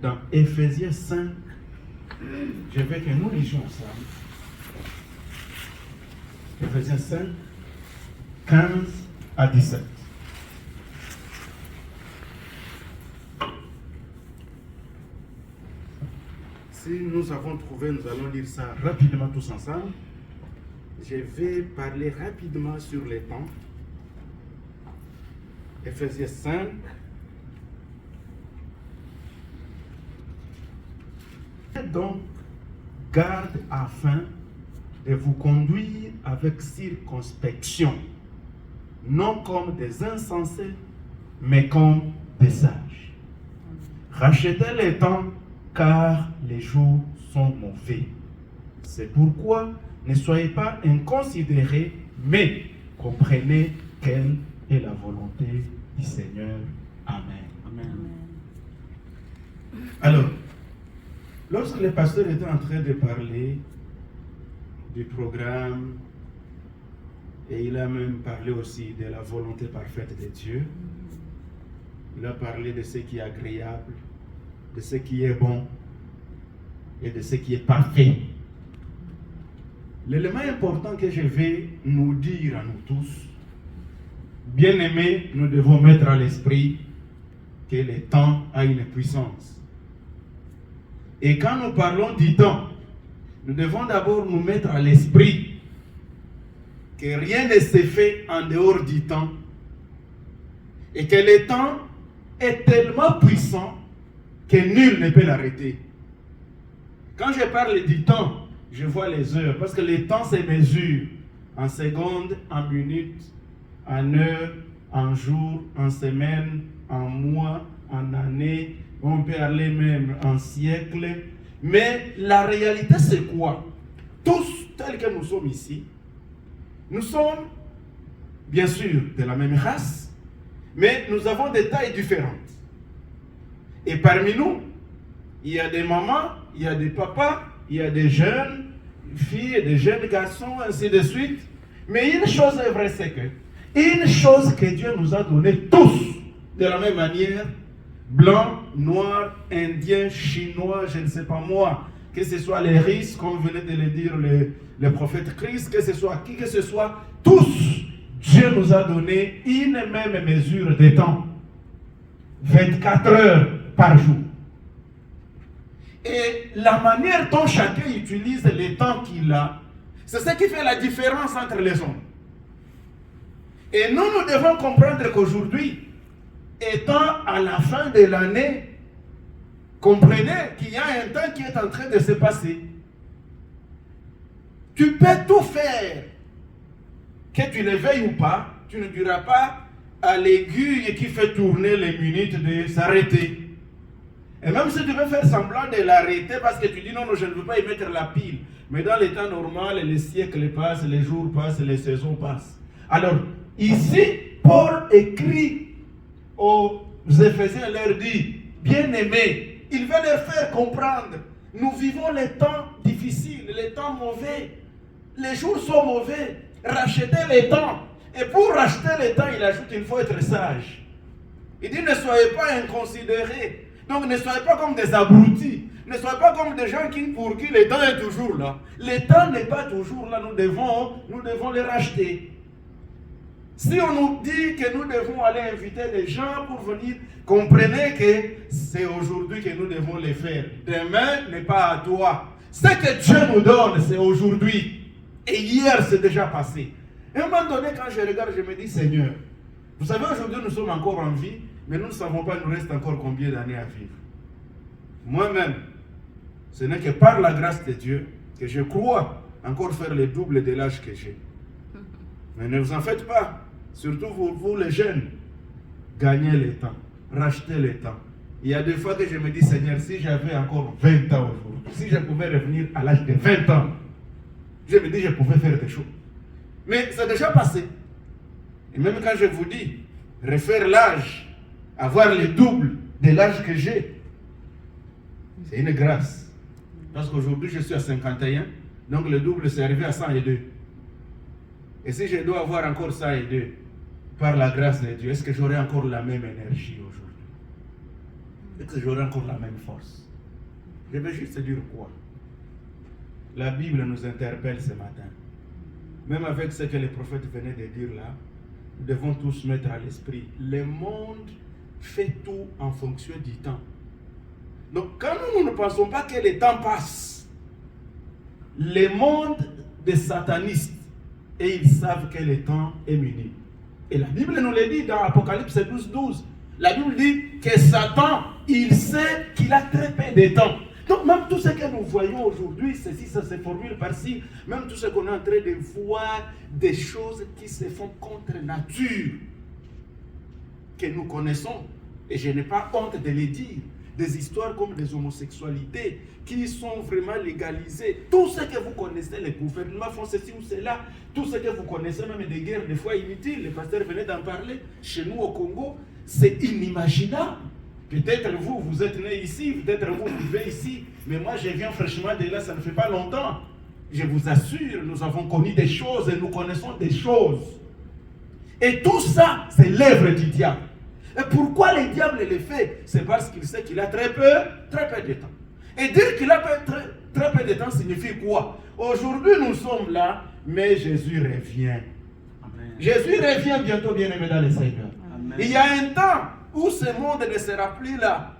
dans Éphésiens 5, je veux que nous lisions ensemble. Éphésiens 5, 15 à 17. Si nous avons trouvé, nous allons lire ça rapidement tous ensemble. Je vais parler rapidement sur les temps. Éphésiens 5. Donc, garde afin de vous conduire avec circonspection, non comme des insensés, mais comme des sages. Rachetez les temps, car les jours sont mauvais. C'est pourquoi ne soyez pas inconsidérés, mais comprenez quelle est la volonté du Seigneur. Amen. Amen. Alors, lorsque le pasteur était en train de parler du programme, et il a même parlé aussi de la volonté parfaite de Dieu, il a parlé de ce qui est agréable, de ce qui est bon et de ce qui est parfait. L'élément important que je vais nous dire à nous tous, bien-aimés, nous devons mettre à l'esprit que le temps a une puissance. Et quand nous parlons du temps, nous devons d'abord nous mettre à l'esprit que rien ne se fait en dehors du temps et que le temps est tellement puissant que nul ne peut l'arrêter. Quand je parle du temps, je vois les heures, parce que le temps se mesure en secondes, en minutes, en heures, en jours, en semaines, en mois, en années, on peut aller même en siècles. Mais la réalité, c'est quoi? Tous, tels que nous sommes ici, nous sommes, bien sûr, de la même race, mais nous avons des tailles différentes. Et parmi nous, il y a des mamans, il y a des papas, il y a des jeunes filles, des jeunes garçons, ainsi de suite. Mais une chose est vraie, c'est que une chose que Dieu nous a donnée tous de la même manière, blanc, noir, indien, chinois, je ne sais pas moi, que ce soit les risques, comme venait de le dire le prophète Christ, que ce soit qui que ce soit, tous, Dieu nous a donné une même mesure de temps. 24 heures par jour. Et la manière dont chacun utilise le temps qu'il a, c'est ce qui fait la différence entre les hommes. Et nous devons comprendre qu'aujourd'hui, étant à la fin de l'année, comprenez qu'il y a un temps qui est en train de se passer. Tu peux tout faire, que tu le veuilles ou pas, tu ne diras pas à l'aiguille qui fait tourner les minutes de s'arrêter. Et même si tu veux faire semblant de l'arrêter parce que tu dis non, je ne veux pas y mettre la pile. Mais dans les temps normaux, les siècles passent, les jours passent, les saisons passent. Alors, ici, Paul écrit aux Éphésiens, leur dit, bien-aimés, il veut leur faire comprendre, nous vivons les temps difficiles, les temps mauvais. Les jours sont mauvais. Rachetez les temps. Et pour racheter les temps, il ajoute, il faut être sage. Il dit, ne soyez pas inconsidérés. Donc ne soyez pas comme des abrutis. Ne soyez pas comme des gens pour qui le temps est toujours là. Le temps n'est pas toujours là. Nous devons les racheter. Si on nous dit que nous devons aller inviter des gens pour venir, comprenez que c'est aujourd'hui que nous devons les faire. Demain n'est pas à toi. Ce que Dieu nous donne, c'est aujourd'hui. Et hier, c'est déjà passé. Et à un moment donné, quand je regarde, je me dis, Seigneur, vous savez, aujourd'hui, nous sommes encore en vie, mais nous ne savons pas, il nous reste encore combien d'années à vivre. Moi-même, ce n'est que par la grâce de Dieu que je crois encore faire le double de l'âge que j'ai. Mais ne vous en faites pas. Surtout vous les jeunes. Gagnez le temps. Rachetez le temps. Il y a des fois que je me dis, Seigneur, si j'avais encore 20 ans aujourd'hui, si je pouvais revenir à l'âge de 20 ans, je me dis, je pouvais faire des choses. Mais c'est déjà passé. Et même quand je vous dis, refaire l'âge, avoir le double de l'âge que j'ai, c'est une grâce. Parce qu'aujourd'hui, je suis à 51, donc le double, c'est arrivé à 102. Et si je dois avoir encore 102, par la grâce de Dieu, est-ce que j'aurai encore la même énergie aujourd'hui? que j'aurai encore la même force. Je vais juste te dire quoi. La Bible nous interpelle ce matin. Même avec ce que les prophètes venaient de dire là, nous devons tous mettre à l'esprit. Le monde fait tout en fonction du temps. Donc quand nous ne pensons pas que le temps passe, le monde des satanistes, et ils savent que le temps est minime. Et la Bible nous le dit dans Apocalypse 12:12. La Bible dit que Satan, il sait qu'il a très peu de temps. Donc même tout ce que nous voyons aujourd'hui, ceci, ça se formule par-ci, même tout ce qu'on est en train de voir, des choses qui se font contre nature, que nous connaissons, et je n'ai pas honte de les dire, des histoires comme des homosexualités qui sont vraiment légalisées. Tout ce que vous connaissez, les gouvernements font ceci ou cela, tout ce que vous connaissez, même des guerres des fois inutiles, les pasteurs venaient d'en parler, chez nous au Congo, c'est inimaginable. Peut-être vous êtes né ici, peut-être vous vivez ici, mais moi je viens fraîchement de là, ça ne fait pas longtemps. Je vous assure, nous avons connu des choses et nous connaissons des choses. Et tout ça, c'est l'œuvre du diable. Et pourquoi le diable le fait? C'est parce qu'il sait qu'il a très peu de temps. Et dire qu'il a très peu de temps signifie quoi? Aujourd'hui nous sommes là, mais Jésus revient. Amen. Jésus revient bientôt, bien-aimé dans le Seigneur. Amen. Il y a un temps où ce monde ne sera plus là.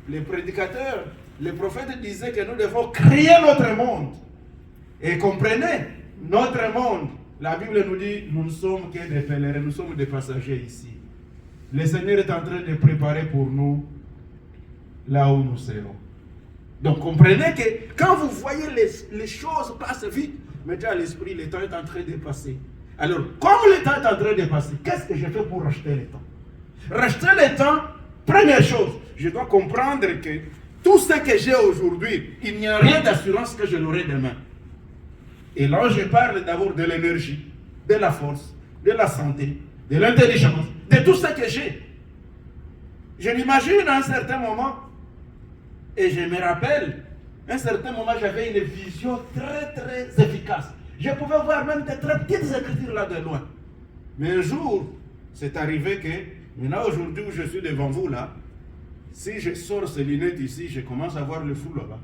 Les prédicateurs, les prophètes disaient que nous devons créer notre monde. Et comprenez, notre monde, la Bible nous dit, nous ne sommes que des pèlerins, nous sommes des passagers ici. Le Seigneur est en train de préparer pour nous là où nous serons. Donc comprenez que quand vous voyez les choses passent vite, mettez à l'esprit, le temps est en train de passer. Alors, comme le temps est en train de passer, qu'est-ce que je fais pour racheter le temps? Racheter le temps, première chose, je dois comprendre que tout ce que j'ai aujourd'hui, il n'y a rien d'assurance que je l'aurai demain. Et là, je parle d'abord de l'énergie, de la force, de la santé, de l'intelligence, de tout ce que j'ai. Je m'imagine à un certain moment, et je me rappelle, à un certain moment, j'avais une vision très très efficace. Je pouvais voir même des très petites écritures là de loin. Mais un jour, c'est arrivé que, maintenant aujourd'hui où je suis devant vous là, si je sors ces lunettes ici, je commence à voir le flou là-bas.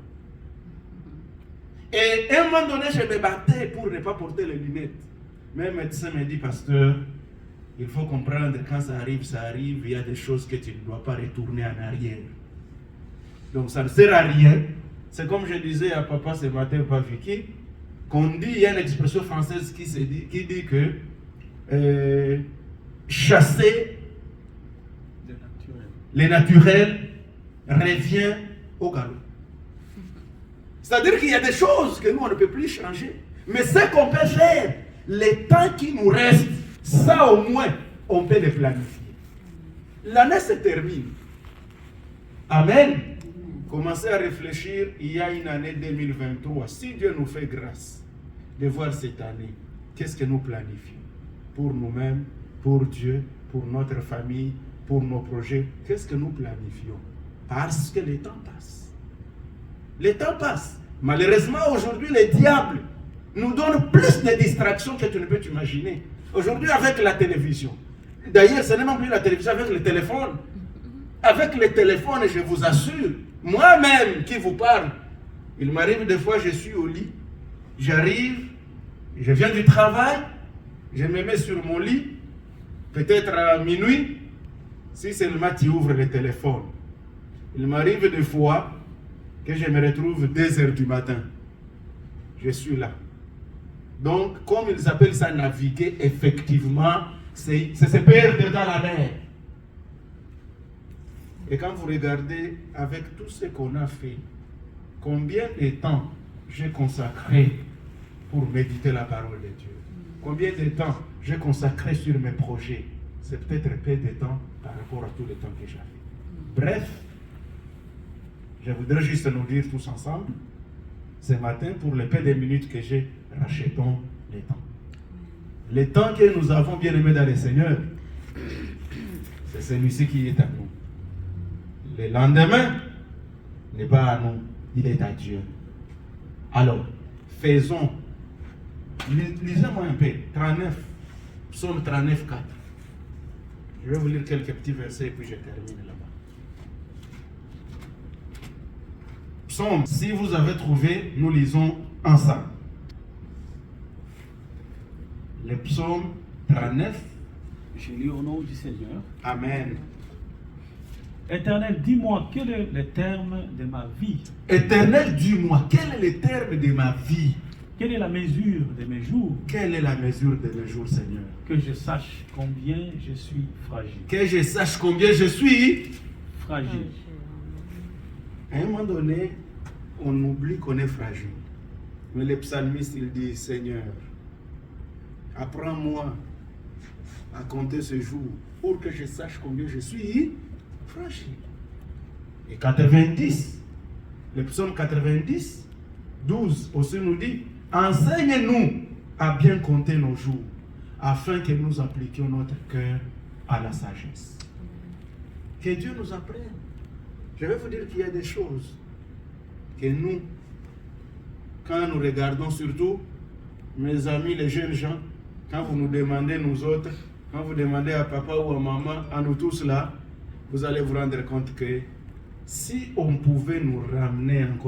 Et à un moment donné, je me battais pour ne pas porter les lunettes. Mais le médecin me dit, pasteur, il faut comprendre, quand ça arrive, il y a des choses que tu ne dois pas retourner en arrière. Donc ça ne sert à rien. C'est comme je disais à papa ce matin, pas Vicky, qu'on dit, il y a une expression française qui dit que chasser le naturel revient au galop. C'est-à-dire qu'il y a des choses que nous, on ne peut plus changer. Mais ce qu'on peut faire, les temps qui nous restent, ça au moins, on peut les planifier. L'année se termine. Amen. Commencez à réfléchir, il y a une année 2023. Si Dieu nous fait grâce de voir cette année, qu'est-ce que nous planifions? Pour nous-mêmes, pour Dieu, pour notre famille, pour nos projets, qu'est-ce que nous planifions? Parce que le temps passe. Le temps passe. Malheureusement, aujourd'hui, le diable nous donne plus de distractions que tu ne peux t'imaginer. Aujourd'hui, avec la télévision. D'ailleurs, ce n'est même plus la télévision, avec le téléphone. Avec le téléphone, je vous assure, moi-même qui vous parle, il m'arrive des fois, je suis au lit, j'arrive, je viens du travail, je me mets sur mon lit, peut-être à minuit, si seulement tu ouvres le téléphone. Il m'arrive des fois que je me retrouve 2 heures du matin. Je suis là. Donc, comme ils appellent ça naviguer, effectivement, c'est se perdre dans la mer. Et quand vous regardez avec tout ce qu'on a fait, combien de temps j'ai consacré pour méditer la parole de Dieu? Combien de temps j'ai consacré sur mes projets? C'est peut-être peu de temps par rapport à tout le temps que j'avais. Bref, je voudrais juste nous dire tous ensemble, ce matin, pour le peu de minutes que j'ai, rachetons les temps. Le temps que nous avons bien aimé dans le Seigneur, c'est celui-ci qui est à nous. Le lendemain n'est pas à nous, il est à Dieu. Alors, faisons, lisez-moi un peu, 39, Psaume 39, 4. Je vais vous lire quelques petits versets et puis je termine là-bas. psaume. Si vous avez trouvé, nous lisons ensemble. Le psaume 39. Je lis au nom du Seigneur. Amen. Éternel, dis-moi quel est le terme de ma vie. Éternel, dis-moi, quel est le terme de ma vie? Quelle est la mesure de mes jours? Quelle est la mesure de mes jours, Seigneur? Que je sache combien je suis fragile. Que je sache combien je suis Fragile. À un moment donné, on oublie qu'on est fragile. Mais le psalmiste, il dit, Seigneur, apprends-moi à compter ce jour pour que je sache combien je suis fragile. Et 90, le psaume 90, 12 aussi nous dit, enseigne-nous à bien compter nos jours, afin que nous appliquions notre cœur à la sagesse. Que Dieu nous apprenne. Je vais vous dire qu'il y a des choses que nous, quand nous regardons surtout, mes amis, les jeunes gens, quand vous nous demandez, nous autres, quand vous demandez à papa ou à maman, à nous tous là, vous allez vous rendre compte que si on pouvait nous ramener encore